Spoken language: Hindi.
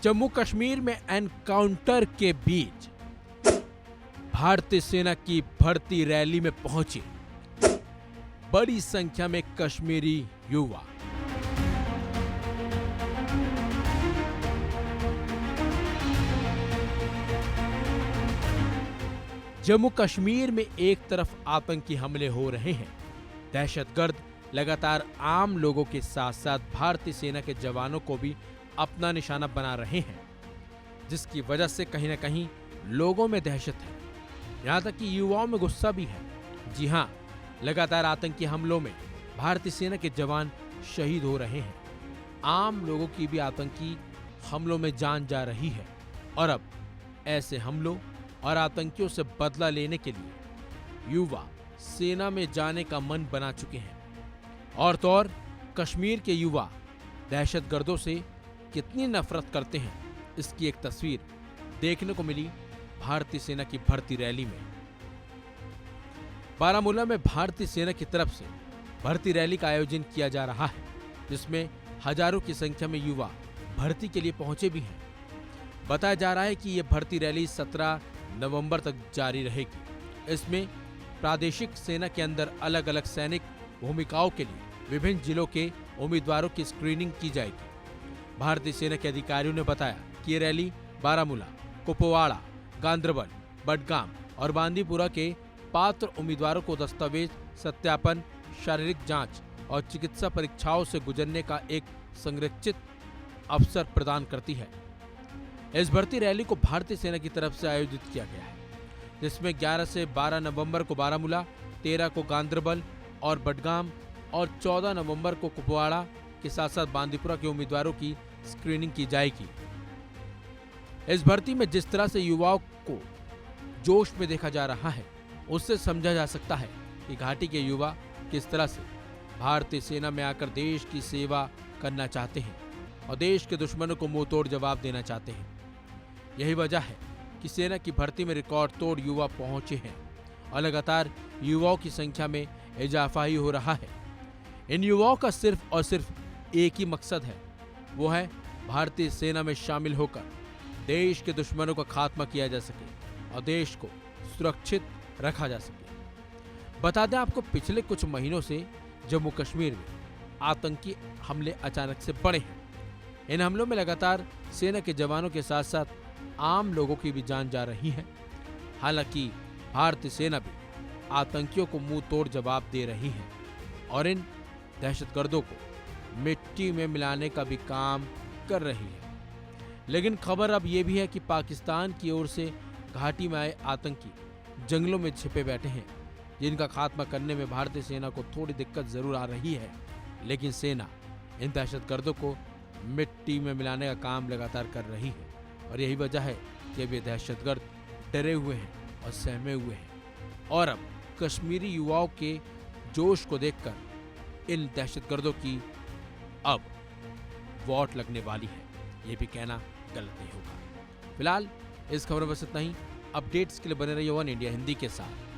जम्मू कश्मीर में एनकाउंटर के बीच भारतीय सेना की भर्ती रैली में पहुंचे बड़ी संख्या में कश्मीरी युवा। जम्मू कश्मीर में एक तरफ आतंकी हमले हो रहे हैं, दहशतगर्द लगातार आम लोगों के साथ साथ भारतीय सेना के जवानों को भी अपना निशाना बना रहे हैं, जिसकी वजह से कहीं ना कहीं लोगों में दहशत है, यहां तक कि युवाओं में गुस्सा भी है। जी हां, लगातार आतंकी हमलों में भारतीय सेना के जवान शहीद हो रहे हैं। आम लोगों की भी आतंकी हमलों में जान जा रही है और अब ऐसे हमलों और आतंकियों से बदला लेने के लिए युवा सेना में जाने का मन बना चुके हैं। और तो और कश्मीर के युवा दहशतगर्दों से कितनी नफरत करते हैं, इसकी एक तस्वीर देखने को मिली भारतीय सेना की भर्ती रैली में। बारामूला में भारतीय सेना की तरफ से भर्ती रैली का आयोजन किया जा रहा है, जिसमें हजारों की संख्या में युवा भर्ती के लिए पहुंचे भी हैं। बताया जा रहा है कि यह भर्ती रैली 17 नवंबर तक जारी रहेगी। इसमें प्रादेशिक सेना के अंदर अलग अलग सैनिक भूमिकाओं के लिए विभिन्न जिलों के उम्मीदवारों की स्क्रीनिंग की जाएगी। भारतीय सेना के अधिकारियों ने बताया कि ये रैली बारामूला, कुपवाड़ा, गांदरबल, बडगाम और बांदीपुरा के पात्र उम्मीदवारों को दस्तावेज सत्यापन, शारीरिक जांच और चिकित्सा परीक्षाओं से गुजरने का एक संरक्षित अवसर प्रदान करती है। इस भर्ती रैली को भारतीय सेना की तरफ से आयोजित किया गया है, जिसमें 11 से 12 नवंबर को बारामूला, 13 को गांदरबल और बडगाम और 14 नवंबर को कुपवाड़ा के साथ साथ बांदीपुरा के उम्मीदवारों की स्क्रीनिंग की जाएगी। इस भर्ती में जिस तरह से युवाओं को जोश में देखा जा रहा है, उससे समझा जा सकता है कि घाटी के युवा किस तरह से भारतीय सेना में आकर देश की सेवा करना चाहते हैं और देश के दुश्मनों को मुंह तोड़ जवाब देना चाहते हैं। यही वजह है कि सेना की भर्ती में रिकॉर्ड तोड़ युवा पहुंचे हैं और लगातार युवाओं की संख्या में इजाफा ही हो रहा है। इन युवाओं का सिर्फ और सिर्फ एक ही मकसद है, वो है भारतीय सेना में शामिल होकर देश के दुश्मनों का खात्मा किया जा सके और देश को सुरक्षित रखा जा सके। बता दें आपको, पिछले कुछ महीनों से जम्मू कश्मीर में आतंकी हमले अचानक से बढ़े हैं। इन हमलों में लगातार सेना के जवानों के साथ साथ आम लोगों की भी जान जा रही है। हालांकि भारतीय सेना भी आतंकियों को मुंह तोड़ जवाब दे रही है और इन दहशतगर्दों को मिट्टी में मिलाने का भी काम कर रही है। लेकिन खबर अब यह भी है कि पाकिस्तान की ओर से घाटी में आए आतंकी जंगलों में छिपे बैठे हैं, जिनका खात्मा करने में भारतीय सेना को थोड़ी दिक्कत जरूर आ रही है, लेकिन सेना इन दहशतगर्दों को मिट्टी में मिलाने का काम लगातार कर रही है। और यही वजह है कि अब ये दहशतगर्द डरे हुए हैं और सहमे हुए हैं और अब कश्मीरी युवाओं के जोश को देखकर इन दहशतगर्दों की अब वोट लगने वाली है, ये भी कहना गलत नहीं होगा। फिलहाल इस खबर में बस इतना ही। अपडेट्स के लिए बने रहिए वन इंडिया हिंदी के साथ।